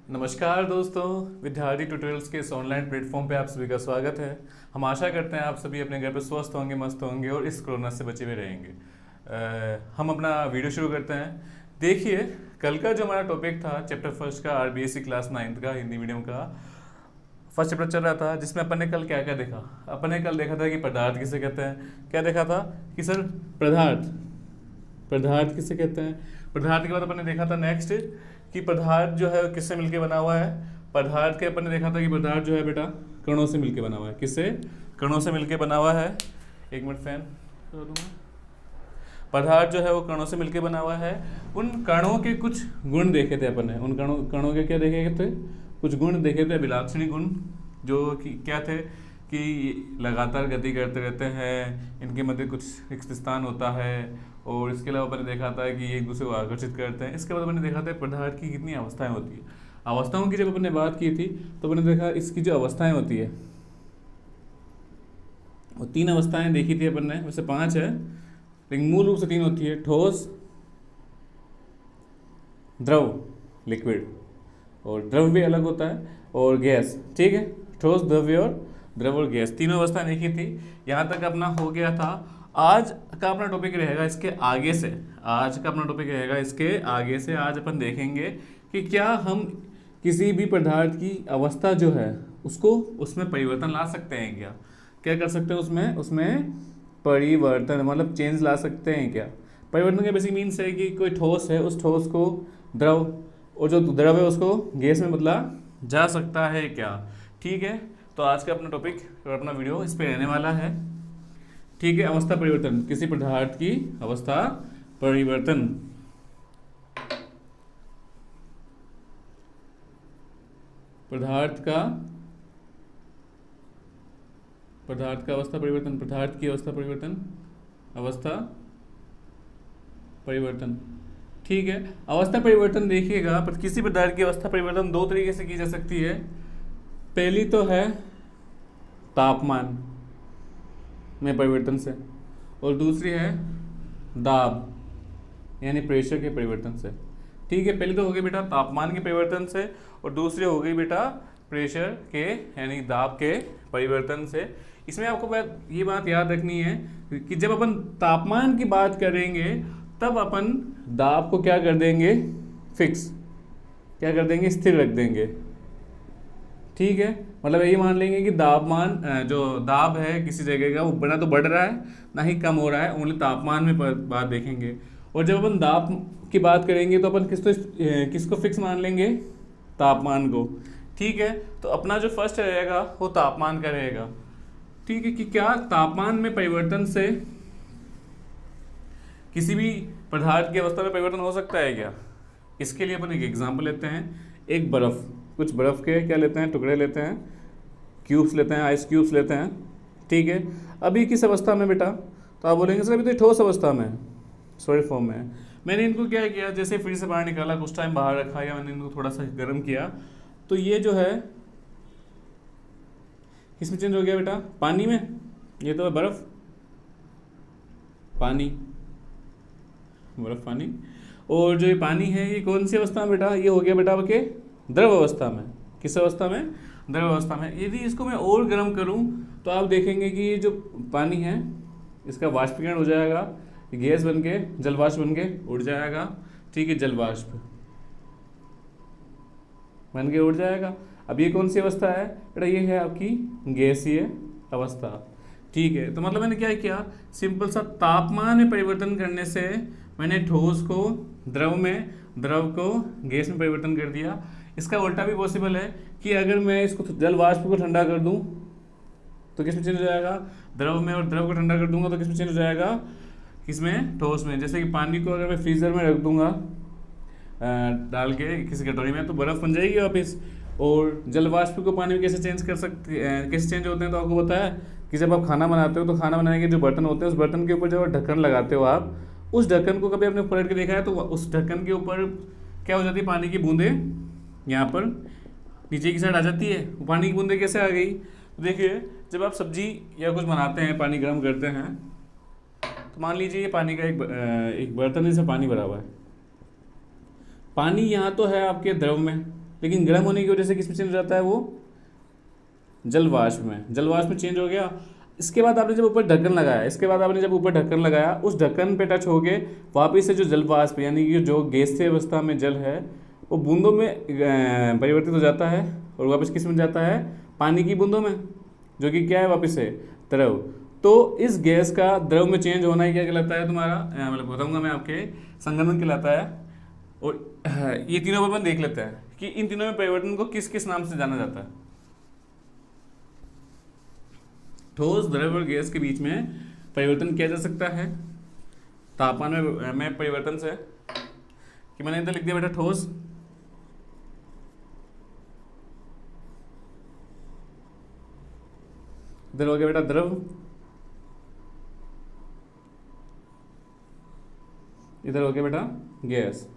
नमस्कार दोस्तों, विद्यार्थी ट्यूटोरियल्स के इस ऑनलाइन प्लेटफॉर्म पे आप सभी का स्वागत है। हम आशा करते हैं आप सभी अपने घर पे स्वस्थ होंगे, मस्त होंगे और इस कोरोना से बचे हुए रहेंगे। हम अपना वीडियो शुरू करते हैं। देखिए, कल का जो हमारा टॉपिक था चैप्टर फर्स्ट का आरबीएससी क्लास 9th का हिंदी मीडियम का फर्स्ट चैप्टर चल रहा था, जिसमें अपन ने कल क्या क्या देखा। अपन ने कल देखा था कि पदार्थ किसे कहते हैं। क्या देखा था कि सर पदार्थ पदार्थ किसे कहते हैं। पदार्थ के बाद अपन ने देखा था नेक्स्ट कि पदार्थ जो है किससे मिलके बना हुआ है। पदार्थ के अपन ने देखा था कि पदार्थ जो है बेटा कणों से मिलके बना हुआ है। किससे? कणों से मिलके बना हुआ है। एक मिनट फैन कर दूंगा। पदार्थ जो है वो कणों से मिलके बना हुआ है। उन कणों के कुछ गुण देखे थे अपन ने। उन कणों के क्या देखे थे? कुछ गुण देखे थे, अभिलाक्षणी गुण, जो कि क्या थे कि लगातार गति करते रहते हैं, इनके मध्य कुछ रिक्त स्थान होता है, और इसके अलावा मैंने देखा था कि एक दूसरे को आकर्षित करते हैं। इसके बाद मैंने देखा था पदार्थ की कितनी अवस्थाएं होती है। अवस्थाओं की जब अपन ने बात की थी तो मैंने देखा इसकी जो अवस्थाएं होती है वो 3 अवस्थाएं देखी थी अपन ने, वैसे 5 है लेकिन मूल रूप से 3 होती है। ठोस, द्रव, लिक्विड, और द्रव्य अलग होता है, और गैस। ठीक है, ठोस, द्रव्य और गैस, तीनों अवस्थाएं देखी थी। यहाँ तक अपना हो गया था। आज का अपना टॉपिक रहेगा इसके आगे से। आज का अपना टॉपिक रहेगा इसके आगे से। आज अपन देखेंगे कि क्या हम किसी भी पदार्थ की अवस्था जो है उसको उसमें परिवर्तन ला सकते हैं। क्या कर सकते हैं उसमें परिवर्तन, मतलब चेंज ला सकते हैं क्या। परिवर्तन का बेसिक मीन्स है कि कोई ठोस है, उस ठोस को द्रव, और जो द्रव है उसको गैस में बदला जा सकता है क्या। ठीक है, तो आज का अपना टॉपिक और अपना वीडियो इस पे रहने वाला है। ठीक है, अवस्था परिवर्तन, किसी पदार्थ की अवस्था परिवर्तन। पदार्थ का अवस्था परिवर्तन, पदार्थ की अवस्था परिवर्तन, अवस्था परिवर्तन। ठीक है, अवस्था परिवर्तन देखिएगा, पर किसी पदार्थ की अवस्था परिवर्तन 2 तरीके से की जा सकती है। पहली तो है तापमान में परिवर्तन से, और दूसरी है दाब यानी प्रेशर के परिवर्तन से। ठीक है, पहले तो हो गई बेटा तापमान के परिवर्तन से, और दूसरी हो गई बेटा प्रेशर के यानी दाब के परिवर्तन से। इसमें आपको ये बात याद रखनी है कि जब अपन तापमान की बात करेंगे तब अपन दाब को क्या कर देंगे? फिक्स, क्या कर देंगे? स्थिर रख देंगे। ठीक है, मतलब यही मान लेंगे कि जो दाब है किसी जगह का, वो ना तो बढ़ रहा है ना ही कम हो रहा है, ओनली तापमान में बात देखेंगे। और जब अपन दाब की बात करेंगे तो अपन किसको फिक्स मान लेंगे? तापमान को। ठीक है, तो अपना जो फर्स्ट रहेगा वो तापमान का रहेगा। ठीक है, कि क्या तापमान में परिवर्तन से किसी भी पदार्थ की अवस्था में परिवर्तन हो सकता है क्या। इसके लिए अपन एक एग्जाम्पल लेते हैं। एक बर्फ, कुछ बर्फ के क्या लेते हैं? टुकड़े लेते हैं, क्यूब्स लेते हैं, आइस क्यूब्स लेते हैं। ठीक है, अभी किस अवस्था में बेटा? तो आप बोलेंगे सर अभी तो ठोस अवस्था में है, सॉलिड फॉर्म में है। मैंने इनको क्या किया, जैसे फ्रिज से बाहर निकाला, कुछ टाइम बाहर रखा, या मैंने इनको थोड़ा सा गर्म किया, तो ये जो है किसमें चेंज हो गया बेटा? पानी में। ये तो है बर्फ, पानी, बर्फ, पानी। और जो ये पानी है ये कौन सी अवस्था में बेटा? ये हो गया बेटा आपके द्रव अवस्था में। किस अवस्था में? द्रव अवस्था में। यदि इसको मैं और गर्म करूं तो आप देखेंगे कि ये जो पानी है इसका वाष्पीकरण हो जाएगा, गैस बन के, जलवाष्प बन के उड़ जाएगा। ठीक है, जलवाष्प बन के उड़ जाएगा। अब ये कौन सी अवस्था है बेटा? ये है आपकी गैसीय अवस्था। ठीक है, तो मतलब मैंने क्या किया, सिंपल सा तापमान में परिवर्तन करने से मैंने ठोस को द्रव में, द्रव को गैस में परिवर्तन कर दिया। इसका उल्टा भी पॉसिबल है कि अगर मैं इसको जल वाष्प को ठंडा कर दूं तो किस में चेंज हो जाएगा? द्रव में। और द्रव को ठंडा कर दूंगा तो किस में चेंज हो जाएगा? किसमें? ठोस में। जैसे कि पानी को अगर मैं फ्रीजर में रख दूंगा डाल के किसी कटोरी में, तो बर्फ बन जाएगी वापस। और जल वाष्प को पानी में कैसे चेंज कर सकते हैं, कैसे चेंज होते हैं? तो आपको पता है कि जब आप खाना बनाते हो तो खाना बनाने के जो बर्तन होते हैं उस बर्तन के ऊपर जब ढक्कन लगाते हो आप, उस ढक्कन को कभी आपने पलट के देखा है तो उस ढक्कन के ऊपर क्या हो जाती है? पानी की बूंदें यहाँ पर नीचे की साइड आ जाती है। वो पानी की बूंदें कैसे आ गई? तो देखिए, जब आप सब्जी या कुछ बनाते हैं, पानी गर्म करते हैं, तो मान लीजिए ये पानी का एक बर्तन है, इसमें पानी भरा हुआ है। पानी यहाँ तो है आपके द्रव में, लेकिन गर्म होने की वजह से किस में चेंज हो जाता है वो, जल वाष्प में, जल वाष्प में चेंज हो गया। इसके बाद आपने जब ऊपर ढक्कन लगाया, इसके बाद आपने जब ऊपर ढक्कन लगाया, उस ढक्कन पे टच होके वापिस से जो जल वाष्प यानी कि जो गैसीय अवस्था में जल है वो बूंदों में परिवर्तित हो जाता है और वापस किस में जाता है, पानी की बूंदों में, जो कि क्या है वापस से द्रव। तो इस गैस का द्रव में चेंज होना ही क्या कहलाता है तुम्हारा, मतलब बताऊंगा मैं आपके, संघनन कहलाता है। और ये तीनों अपन देख लेते हैं कि इन तीनों में परिवर्तन को किस किस नाम से जाना जाता है। ठोस, द्रव और गैस के बीच में परिवर्तन किया जा सकता है तापमान में परिवर्तन से, कि मैंने इधर लिख दिया बेटा ठोस, इधर हो गया बेटा द्रव, इधर हो गया बेटा गैस।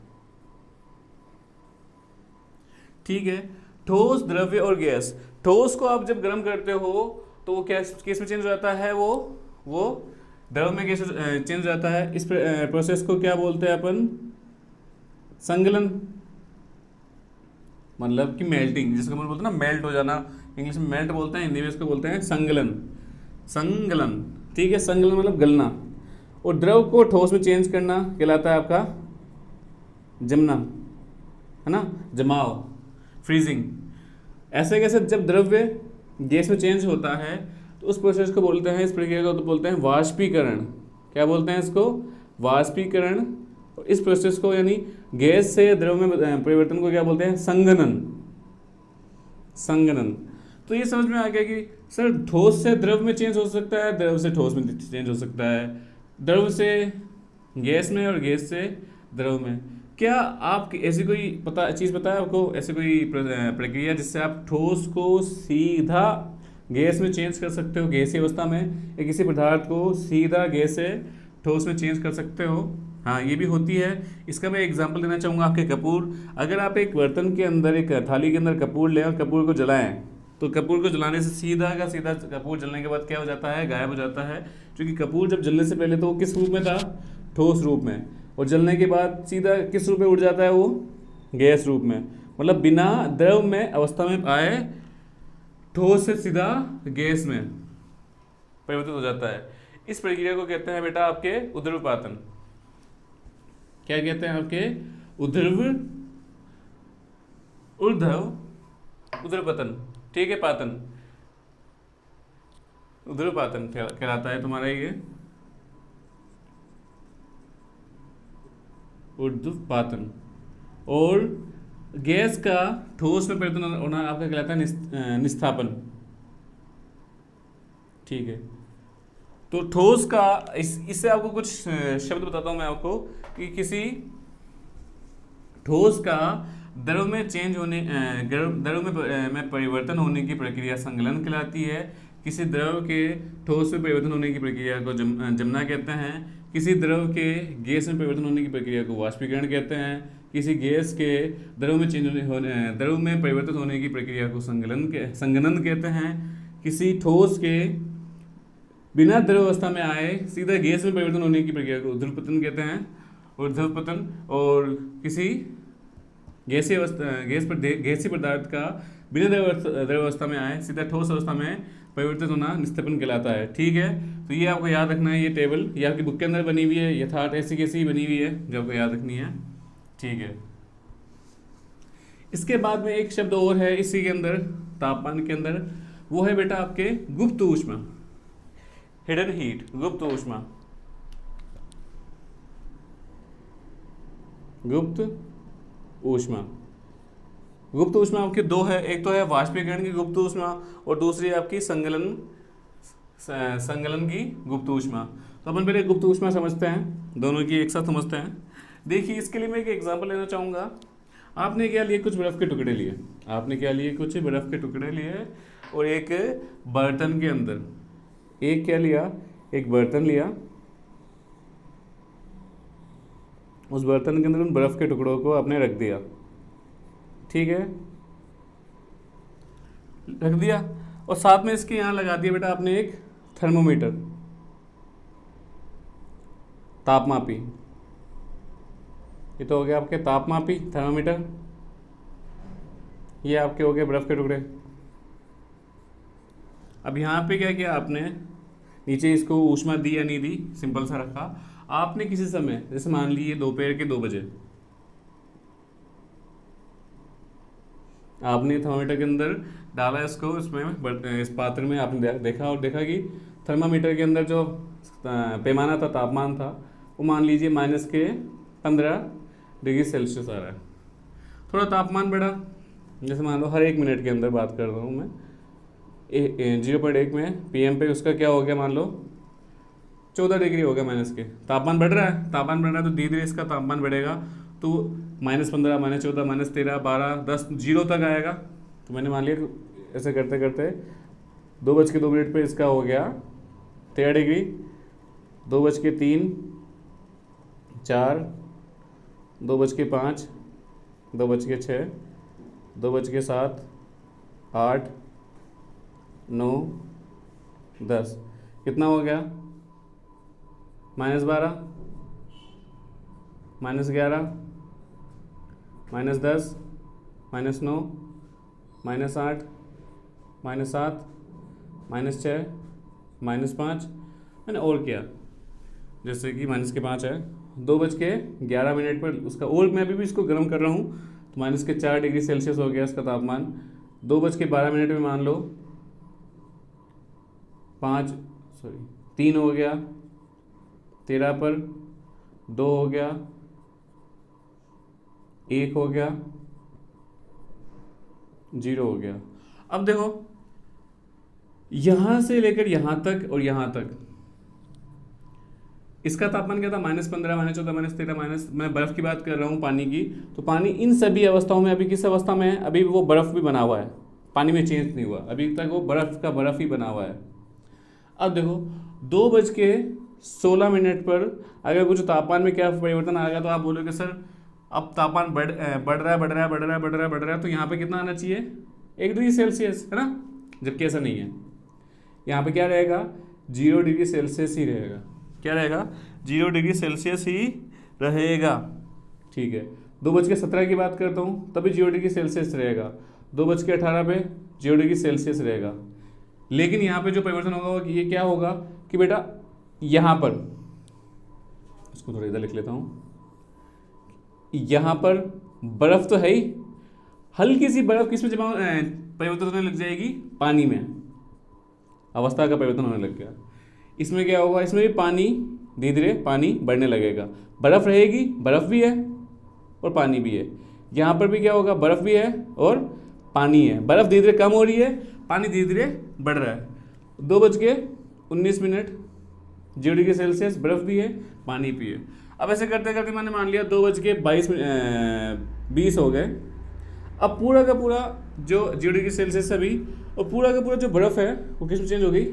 ठीक है, ठोस, द्रव्य और गैस। ठोस को आप जब गर्म करते हो तो वो क्या केस में चेंज हो जाता है, वो द्रव में कैसे चेंज हो जाता है। इस प्रोसेस को क्या बोलते हैं अपन, संगलन, मतलब कि मेल्टिंग, जिसको अपन बोलते हैं ना मेल्ट हो जाना, इंग्लिश में मेल्ट बोलते हैं, हिंदी में इसको बोलते हैं संगलन, संगलन। ठीक है, संगलन मतलब गलना। और द्रव को ठोस में चेंज करना कहलाता है आपका जमना, है ना, जमाव, फ्रीजिंग। ऐसे कैसे जब द्रव्य गैस में चेंज होता है तो उस प्रोसेस को बोलते हैं, इस प्रक्रिया को तो बोलते हैं वाष्पीकरण। क्या बोलते हैं इसको, वाष्पीकरण। और इस प्रोसेस को यानी गैस से द्रव में परिवर्तन को क्या बोलते हैं, संघनन, संघनन। तो ये समझ में आ गया कि सर ठोस से द्रव में चेंज हो सकता है, द्रव से ठोस में चेंज हो सकता है, द्रव से गैस में और गैस से द्रव में। क्या आप ऐसी कोई चीज़ पता है आपको, ऐसी कोई प्रक्रिया जिससे आप ठोस को सीधा गैस में चेंज कर सकते हो, गैसीय अवस्था में, या किसी पदार्थ को सीधा गैस से ठोस में चेंज कर सकते हो? हाँ, ये भी होती है। इसका मैं एग्जांपल देना चाहूँगा आपके कपूर। अगर आप एक बर्तन के अंदर, एक थाली के अंदर कपूर लें और कपूर को जलाएं, तो कपूर को जलाने से सीधा का सीधा कपूर जलने के बाद क्या हो जाता है, गायब हो जाता है। क्योंकि कपूर जब जलने से पहले तो वो किस रूप में था, ठोस रूप में, और जलने के बाद सीधा किस रूप में उड़ जाता है वो, गैस रूप में। मतलब बिना द्रव में अवस्था में आए ठोस से सीधा गैस में परिवर्तित हो जाता है। इस प्रक्रिया को कहते हैं बेटा आपके ऊर्ध्वपातन। क्या कहते हैं आपके, ऊर्ध्वपतन। ठीक है, पातन, ऊर्ध्वपातन कहलाता है तुम्हारा ये, ऊर्ध्वपातन। और गैस का ठोस में परिवर्तन होना आपका कहलाता है निस्थापन। ठीक है, तो ठोस का इससे आपको कुछ शब्द बताता हूं मैं आपको कि किसी ठोस का द्रव में चेंज होने द्रव में परिवर्तन होने की प्रक्रिया संकलन कहलाती है। किसी द्रव के ठोस में परिवर्तन होने की प्रक्रिया को जमना कहते हैं। किसी द्रव के गैस में परिवर्तन होने की प्रक्रिया को वाष्पीकरण कहते हैं। किसी गैस के द्रव में द्रव में परिवर्तित होने की प्रक्रिया को संघनन कहते हैं। किसी ठोस के बिना द्रव अवस्था में आए सीधा गैस में परिवर्तन होने की प्रक्रिया को ऊर्ध्वपतन कहते हैं, ऊर्ध्वपतन। और किसी गैसीय पदार्थ का बिना द्रव अवस्था में आए सीधा ठोस अवस्था में परिवर्तित होना निस्थापन कहलाता है। ठीक है, तो ये आपको याद रखना है। ये टेबल ये आपकी बुक के अंदर बनी हुई है, यथार्थ ऐसी कैसी बनी हुई है जो आपको याद रखनी है। ठीक है, इसके बाद में एक शब्द और है इसी के अंदर, तापमान के अंदर, वो है बेटा आपके गुप्त ऊष्मा, हिडन हीट, गुप्त ऊष्मा। गुप्त ऊष्मा, गुप्त ऊष्मा आपकी दो है, एक तो है वाष्पीकरण की गुप्त ऊष्मा और दूसरी है आपकी संगलन की गुप्त ऊष्मा। तो अपन पहले गुप्त ऊष्मा समझते हैं, दोनों की एक साथ समझते हैं। देखिए, इसके लिए मैं एक एग्जांपल लेना चाहूँगा। आपने क्या लिए, कुछ बर्फ़ के टुकड़े लिए, आपने क्या लिए, कुछ बर्फ़ के टुकड़े लिए और एक बर्तन के अंदर, एक क्या लिया, एक बर्तन लिया। उस बर्तन के अंदर उन बर्फ़ के टुकड़ों को आपने रख दिया। ठीक है, रख दिया और साथ में इसके यहाँ लगा दिया बेटा आपने एक थर्मोमीटर, तापमापी। ये तो हो गया आपके तापमापी, थर्मोमीटर। ये आपके हो गए बर्फ़ के टुकड़े। अब यहाँ पे क्या किया आपने, नीचे इसको ऊष्मा दी या नहीं दी, सिंपल सा रखा। आपने किसी समय, जैसे मान लीजिए दोपहर के 2 बजे, आपने थर्मामीटर के अंदर डाला इसको, इसमें इस पात्र में आपने देखा और देखा कि थर्मामीटर के अंदर जो पैमाना था, तापमान था, वो मान लीजिए -15 डिग्री सेल्सियस आ रहा है। थोड़ा तापमान बढ़ा, जैसे मान लो हर 1 मिनट के अंदर बात कर रहा हूँ मैं, 0.1 में PM पे उसका क्या हो गया, मान लो 14 डिग्री हो गया माइनस के। तापमान बढ़ रहा है, तापमान बढ़ रहा है तो धीरे धीरे इसका तापमान बढ़ेगा, तो -15, -14, -13, 12, 10, 0 तक आएगा। तो मैंने मान लिया ऐसे करते करते 2:02 पे इसका हो गया 13 डिग्री, 2:03, 4, 2:05, 2:06, 2:07, 8, 9, 10, कितना हो गया, -12, -11, -10, -9, -8, -7, -6, -5। मैंने और किया, जैसे कि -5 है, 2:11 पर उसका, और मैं अभी भी इसको गर्म कर रहा हूँ, तो -4 डिग्री सेल्सियस हो गया इसका तापमान। 2:12 में मान लो 3 हो गया, 13 पर 2 हो गया, 1 हो गया, 0 हो गया। अब देखो यहां से लेकर यहां तक और यहां तक इसका तापमान क्या था, -15, -14, -13, मैं बर्फ की बात कर रहा हूँ, पानी की। तो पानी इन सभी अवस्थाओं में अभी किस अवस्था में है, अभी वो बर्फ भी बना हुआ है, पानी में चेंज नहीं हुआ, अभी तक वो बर्फ का बर्फ ही बना हुआ है। अब देखो 2:16 पर अगर कुछ तापमान में क्या परिवर्तन आ गया, तो आप बोलोगे सर अब तापमान बढ़ रहा है, तो यहाँ पे कितना आना चाहिए, 1 डिग्री सेल्सियस, है ना, जबकि ऐसा नहीं है। यहाँ पे क्या रहेगा, 0 डिग्री सेल्सियस ही रहेगा। क्या रहेगा, 0 डिग्री सेल्सियस ही रहेगा। ठीक है, 2:17 की बात करता हूँ, तभी 0 डिग्री सेल्सियस रहेगा। 2:18 पे 0 डिग्री सेल्सियस रहेगा। लेकिन यहाँ पे जो परिवर्तन होगा वो ये क्या होगा कि बेटा यहाँ पर, इसको थोड़ा इधर लिख लेता हूँ, यहाँ पर बर्फ तो है ही, हल्की सी बर्फ किस में जमा परिवर्तन होने लग जाएगी, पानी में, अवस्था का परिवर्तन होने लग गया। इसमें क्या होगा, इसमें भी पानी धीरे धीरे पानी बढ़ने लगेगा, बर्फ रहेगी, बर्फ भी है और पानी भी है। यहाँ पर भी क्या होगा, बर्फ भी है और पानी है, बर्फ धीरे धीरे कम हो रही है, पानी धीरे धीरे बढ़ रहा है। 2:19, 0 डिग्री सेल्सियस, बर्फ भी है, पानी भी है। अब ऐसे करते करते मैंने मान लिया 2:20 हो गए। अब पूरा का पूरा जो 0 डिग्री सेल्सियस अभी, और पूरा का पूरा जो बर्फ़ है वो किस में चेंज हो गई,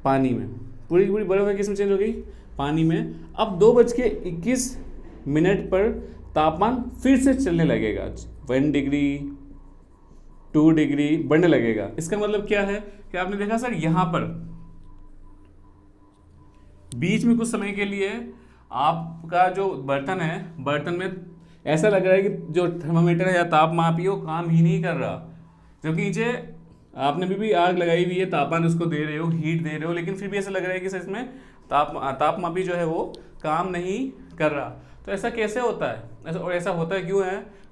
पानी में। पूरी की पूरी बर्फ़ है किस में चेंज हो गई, पानी में। अब 2:21 पर तापमान फिर से चलने लगेगा, 1 डिग्री 2 डिग्री बढ़ने लगेगा। इसका मतलब क्या है कि आपने देखा सर यहाँ पर बीच में कुछ समय के लिए आपका जो बर्तन है, बर्तन में ऐसा लग रहा है कि जो थर्मामीटर है या तापमापी वो काम ही नहीं कर रहा, जबकि नीचे आपने भी आग लगाई हुई है, तापमान उसको दे रहे हो, हीट दे रहे हो, लेकिन फिर भी ऐसा लग रहा है कि सर इसमें तापमापी जो है वो काम नहीं कर रहा। तो ऐसा कैसे होता है, ऐसा होता है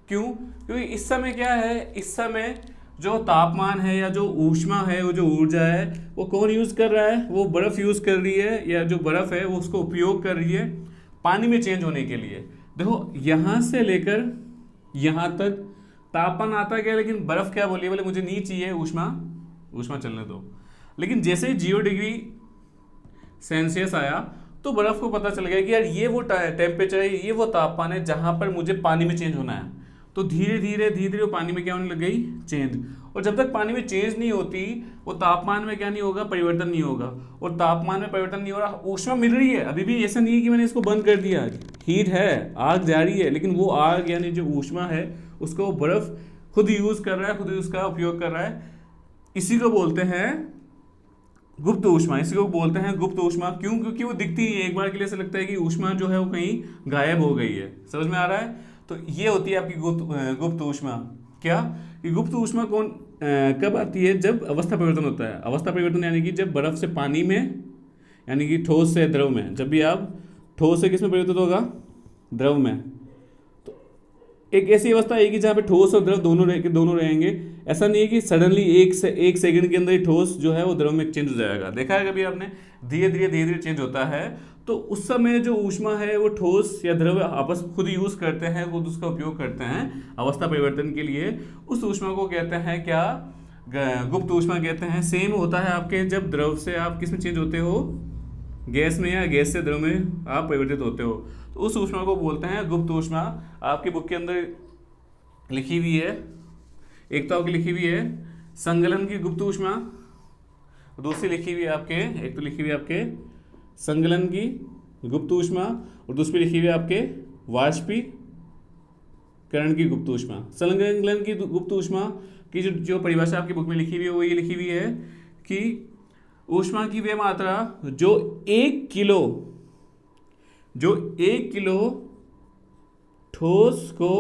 क्योंकि इस समय क्या है, इस समय जो तापमान है या जो ऊष्मा है, वो जो ऊर्जा है, वो कौन यूज़ कर रहा है, वो बर्फ़ यूज़ कर रही है, या जो बर्फ़ है वो उसको उपयोग कर रही है पानी में चेंज होने के लिए। देखो यहाँ से लेकर यहाँ तक तापमान आता क्या, लेकिन बर्फ़ क्या बोली, बोले मुझे नहीं चाहिए ऊष्मा चलने दो। लेकिन जैसे ही 0 डिग्री सेल्सियस आया तो बर्फ़ को पता चल गया कि यार ये वो टेम्परेचर है, ये वो तापमान है जहाँ पर मुझे पानी में चेंज होना है। तो धीरे धीरे वो पानी में क्या होने लग गई, चेंज। और जब तक पानी में चेंज नहीं होती, वो तापमान में क्या नहीं होगा, परिवर्तन नहीं होगा। और तापमान में परिवर्तन नहीं हो रहा, ऊष्मा मिल रही है अभी भी, ऐसा नहीं है कि मैंने इसको बंद कर दिया, हीट है, आग जा रही है, लेकिन वो आग यानी जो ऊष्मा है उसको बर्फ़ खुद यूज़ कर रहा है, खुद उसका उपयोग कर रहा है। इसी को बोलते हैं गुप्त ऊष्मा, इसी को बोलते हैं गुप्त ऊष्मा। क्यों? क्योंकि वो दिखती है, एक बार के लिए ऐसा लगता है कि ऊष्मा जो है वो कहीं गायब हो गई है। समझ में आ रहा है? तो ये होती है आपकी गुप्त ऊष्मा। क्या कि गुप्त ऊष्मा कब आती है? जब अवस्था परिवर्तन होता है। अवस्था परिवर्तन यानी कि जब बर्फ से पानी में, यानी कि ठोस से द्रव में, जब भी आप ठोस से किस में परिवर्तित होगा? द्रव में। तो एक ऐसी अवस्था आएगी जहाँ पे ठोस और द्रव दोनों रहेंगे। ऐसा नहीं है कि सडनली एक सेकंड के अंदर ही ठोस जो है वो द्रव में चेंज हो जाएगा। देखा है कभी आपने? धीरे धीरे चेंज होता है। तो उस समय जो ऊष्मा है वो ठोस या द्रव आपस खुद यूज करते हैं, खुद उसका उपयोग करते हैं अवस्था परिवर्तन के लिए। उस ऊष्मा को कहते हैं क्या? गुप्त ऊष्मा कहते हैं। सेम होता है आपके जब द्रव से आप किस में चेंज होते हो? गैस में, या गैस से द्रव में आप परिवर्तित होते हो, तो उस ऊष्मा को बोलते हैं गुप्त ऊष्मा। आपकी बुक के अंदर लिखी हुई है, एक तो आपकी लिखी हुई है संगलन की गुप्त ऊष्मा, दूसरी लिखी हुई है आपके, एक तो लिखी हुई है आपके संगलन की गुप्त ऊष्मा, और दूसरी लिखी हुई है आपके वाष्पीकरण की गुप्त ऊष्मा। संगलन की गुप्त ऊष्मा की जो परिभाषा आपकी बुक में लिखी हुई है वो ये लिखी हुई है कि ऊष्मा की वह मात्रा जो एक किलो ठोस को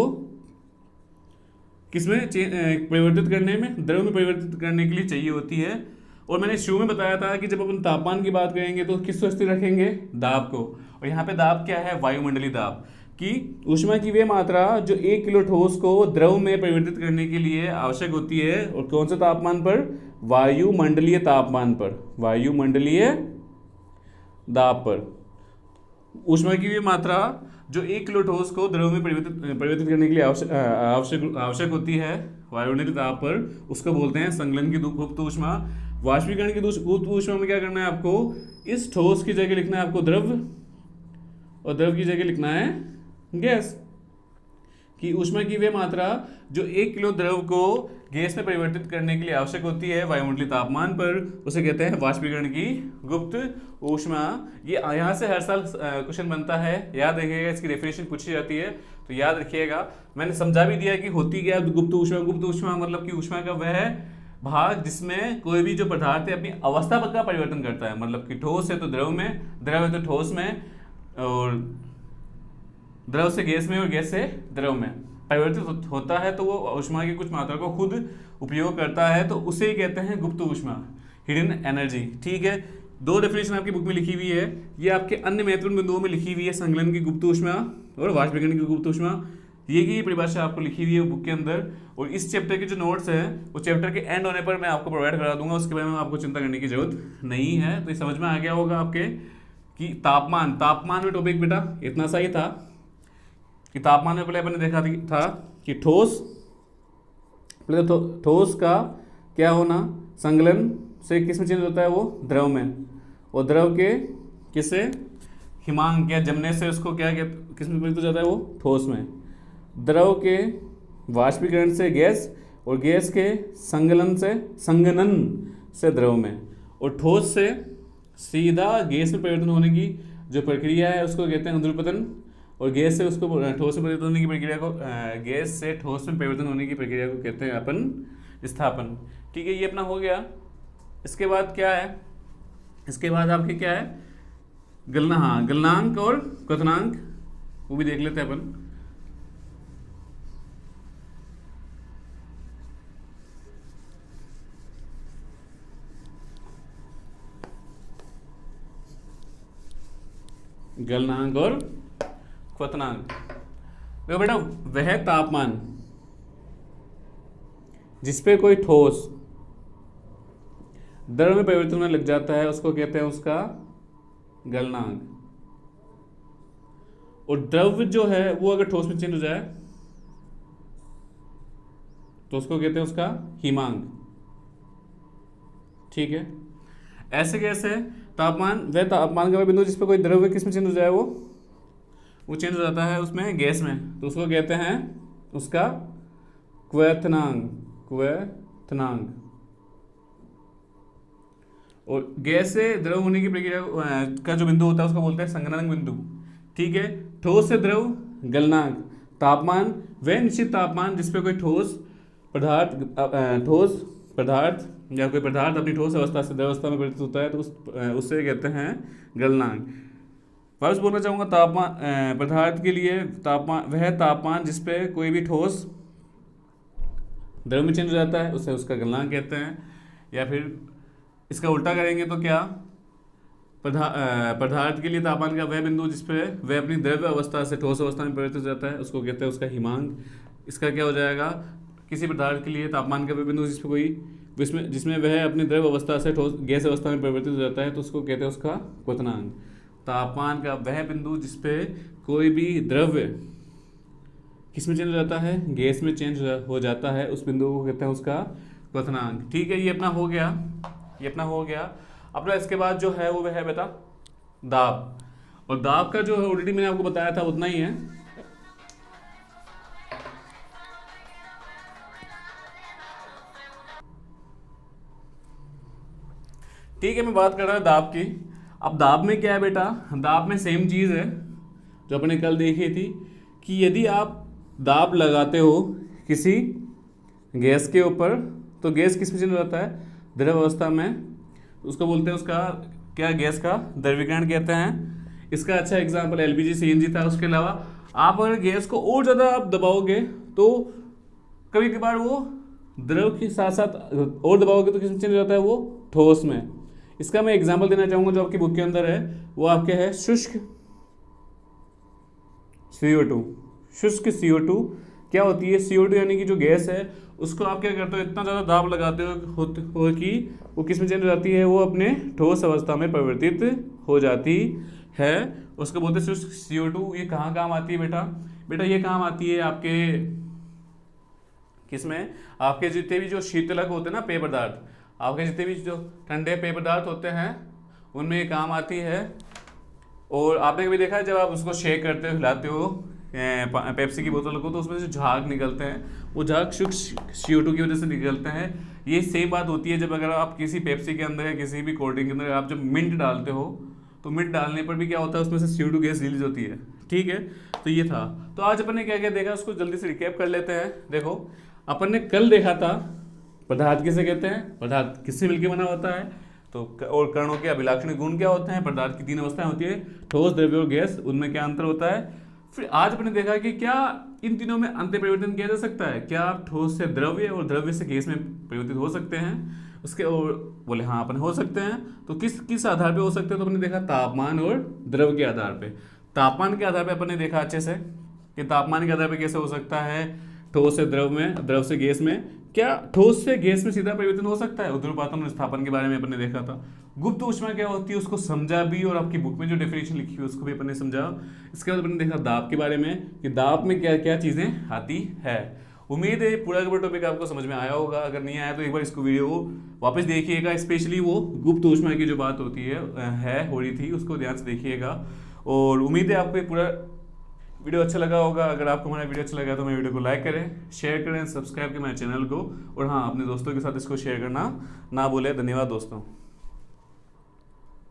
किसमें परिवर्तित करने में, द्रव में परिवर्तित करने के लिए चाहिए होती है। और मैंने शुरू में बताया था कि जब अपन तापमान की बात करेंगे तो किसको स्थिर रखेंगे? दाब को। और यहाँ पे दाब क्या है? वायुमंडलीय दाब। कि ऊष्मा की वह मात्रा जो एक किलो ठोस को द्रव में परिवर्तित करने के लिए आवश्यक होती है, और कौन से तापमान पर? वायुमंडलीय तापमान पर, वायुमंडलीय दाब पर। ऊष्मा की वह मात्रा जो एक किलो ठोस को द्रव में परिवर्तित करने के लिए आवश्यक होती है वायुमंडलीय दाब पर, उसको बोलते हैं संगलन की गुप्त ऊष्मा। वाष्पीकरण की गुप्त ऊष्मा में क्या करना है आपको? इस ठोस की जगह लिखना है आपको द्रव, और द्रव की जगह लिखना है गैस। कि ऊष्मा की वह मात्रा जो एक किलो द्रव को गैस में परिवर्तित करने के लिए आवश्यक होती है वायुमंडलीय तापमान पर, उसे कहते हैं वाष्पीकरण की गुप्त ऊष्मा। ये यहाँ से हर साल क्वेश्चन बनता है, याद रखिएगा। इसकी डेफिनेशन पूछी जाती है तो याद रखिएगा। मैंने समझा भी दिया कि होती क्या गुप्त ऊष्मा। गुप्त ऊष्मा मतलब कि ऊष्मा का वह भाग जिसमें कोई भी जो पदार्थ है अपनी अवस्था का परिवर्तन करता है। मतलब कि ठोस है तो द्रव में, द्रव है तो ठोस में, और द्रव से गैस में, और गैस से द्रव में परिवर्तित होता है। तो वो ऊष्मा की कुछ मात्रा को खुद उपयोग करता है, तो उसे ही कहते हैं गुप्त ऊष्मा, हिडन एनर्जी। ठीक है, दो डेफिनेशन आपकी बुक में लिखी हुई है। ये आपके अन्य महत्वपूर्ण बिंदुओं में लिखी हुई है, संगलन की गुप्त ऊष्मा और वाष्पीकरण की गुप्त ऊष्मा। ये की परिभाषा आपको लिखी हुई है बुक के अंदर। और इस चैप्टर के जो नोट्स है वो चैप्टर के एंड होने पर मैं आपको प्रोवाइड करा दूंगा, उसके बारे में आपको चिंता करने की जरूरत नहीं है। तो ये समझ में आ गया होगा आपके कि तापमान में टॉपिक बेटा इतना सा ही था कि तापमान में पहले अपने देखा था कि ठोस का क्या होना, संगलन से किस में चेंज होता है? वो द्रव में, और द्रव के किससे? हिमांक या जमने से उसको क्या किस में परिवर्तित हो जाता है? वो ठोस में। द्रव के वाष्पीकरण से गैस, और गैस के संगनन से द्रव में, और ठोस से सीधा गैस में परिवर्तन होने की जो प्रक्रिया है उसको कहते हैं अध्रुपतन, और गैस से उसको ठोस में परिवर्तन होने की प्रक्रिया को गैस से ठोस में परिवर्तन होने की प्रक्रिया को कहते हैं अपन विस्थापन। ठीक है, ये अपना हो गया। इसके बाद क्या है? इसके बाद आपके क्या है? गलनांक और क्वथनांक, वो भी देख लेते हैं अपन। गलनांक और क्वथनांक। देखो बेटा, वह तापमान जिसपे कोई ठोस द्रव में परिवर्तन होने लग जाता है उसको कहते हैं उसका गलनांक। और द्रव जो है वो अगर ठोस में चेंज हो जाए तो उसको कहते हैं उसका हिमांक। ठीक है, ऐसे कैसे? वह तापमान का वह बिंदु जिस पर कोई द्रव्य किस में चेंज हो जाए वो चेंज हो जाता है उसमें गैस में, तो उसको कहते हैं उसका क्वथनांक। और गैस से द्रव होने की प्रक्रिया का जो बिंदु होता है उसको बोलते हैं संगलनांक बिंदु। ठीक है, ठोस से द्रव गलनांक। तापमान वह निश्चित तापमान जिस पे कोई ठोस पदार्थ या कोई पदार्थ अपनी ठोस अवस्था से द्रव अवस्था में परिवर्तित होता है तो उससे कहते हैं गलनांक। वापस बोलना चाहूँगा, तापमान पदार्थ के लिए वह तापमान जिस पे कोई भी ठोस द्रव में चेंज हो जाता है, उसे उसका गलनांक कहते हैं। या फिर इसका उल्टा करेंगे तो क्या, पदार्थ के लिए तापमान का वह बिंदु जिस पे वह अपनी द्रव्य अवस्था से ठोस अवस्था में परिवर्तित हो जाता है, उसको कहते हैं उसका हिमांक। इसका क्या हो जाएगा, किसी पदार्थ के लिए तापमान का वह बिंदु जिस पे जिसमें वह अपनी द्रव्य अवस्था से ठोस गैस अवस्था में परिवर्तित हो जाता है, तो उसको कहते हैं उसका क्वथनांक। तापमान का वह बिंदु जिस पे कोई भी द्रव्य किस में चेंज हो जाता है, गैस में चेंज हो जाता है, उस बिंदु को कहते हैं उसका क्वथनांक। ठीक है, ये अपना हो गया, ये अपना हो गया। अपना इसके बाद जो है वो है बेटा दाब। और दाब का जो है ऑलरेडी मैंने आपको बताया था उतना ही है। ठीक है, मैं बात कर रहा हूँ दाब की। अब दाब में क्या है बेटा, दाब में सेम चीज़ है जो अपने कल देखी थी कि यदि आप दाब लगाते हो किसी गैस के ऊपर, तो गैस किस में चेंज हो जाता है, द्रव अवस्था में। उसको बोलते हैं उसका क्या, गैस का द्रवीकरण कहते हैं। इसका अच्छा एग्जाम्पल एलपीजी सीएनजी था। उसके अलावा आप अगर गैस को और ज़्यादा आप दबाओगे तो कभी कभार वो द्रव के साथ साथ और दबाओगे तो किस में चेंज हो जाता है, वो ठोस में। इसका मैं एग्जाम्पल देना चाहूँगा जो आपकी बुक के अंदर है, वो आपके है शुष्क CO2। शुष्क CO2 क्या होती है, CO2 यानी कि जो गैस है उसको आप क्या करते हो, इतना ज़्यादा दाब लगाते हो कि वो किस में चेंज हो जाती है, वो अपने ठोस अवस्था में परिवर्तित हो जाती है। उसको बोलते हैं शुष्क CO2। ये कहाँ काम आती है बेटा, बेटा ये काम आती है आपके किसमें, आपके जितने भी जो शीतलक होते हैं ना पेय पदार्थ, आपके जितने भी जो ठंडे पेय पदार्थ होते हैं उनमें ये काम आती है। और आपने कभी देखा है जब आप उसको शेक करते हो, हिलाते हो पेप्सी की बोतल को, तो उसमें से झाग निकलते हैं, वो झाग शुष्क CO2 की वजह से निकलते हैं। ये सेम बात होती है जब अगर आप किसी पेप्सी के अंदर या किसी भी कोल्ड ड्रिंक के अंदर आप जब मिंट डालते हो, तो मिंट डालने पर भी क्या होता है, उसमें से CO2 गैस रिलीज होती है। ठीक है, तो ये था। तो आज अपन ने क्या क्या देखा उसको जल्दी से रिकैप कर लेते हैं। देखो, अपन ने कल देखा था पदार्थ किसे कहते हैं, पदार्थ किससे मिलकर बना होता है, तो और कणों के अभिलाक्षणिक गुण क्या होते हैं, पदार्थ की 3 अवस्थाएं होती है, ठोस, द्रव्य और गैस, उनमें क्या अंतर होता है। फिर आज अपने देखा कि क्या इन तीनों में अंतर परिवर्तन किया जा सकता है, क्या आप ठोस से द्रव्य और द्रव्य से गैस में परिवर्तित हो सकते हैं। उसके और बोले हाँ अपन हो सकते हैं। तो किस किस आधार पे हो सकते हैं, तो अपने देखा तापमान और द्रव के आधार पे। तापमान के आधार पे अपन ने देखा अच्छे से कि तापमान के आधार पे कैसे हो सकता है, ठोस से द्रव में, द्रव से गैस में। क्या ठोस से गैस में सीधा परिवर्तन हो सकता है, ऊर्ध्वपातन और स्थापन के बारे में अपन ने देखा था। गुप्त ऊष्मा क्या होती है उसको समझा भी, और आपकी बुक में जो डेफिनेशन लिखी हुई उसको भी अपन ने समझा। इसके बाद अपन ने देखा दाब के बारे में कि दाब में क्या क्या चीजें आती है। उम्मीद है पूरा का पूरा टॉपिक आपको समझ में आया होगा। अगर नहीं आया तो एक बार इसको वीडियो को वापस देखिएगा, स्पेशली वो गुप्त ऊष्मा की जो बात होती है हो रही थी, उसको ध्यान से देखिएगा। और उम्मीद है आपको पूरा वीडियो अच्छा लगा होगा। अगर आपको हमारा वीडियो अच्छा लगा तो मेरे वीडियो को लाइक करें, शेयर करें, सब्सक्राइब करें मेरे चैनल को, और हाँ अपने दोस्तों के साथ इसको शेयर करना ना भूलें। धन्यवाद दोस्तों।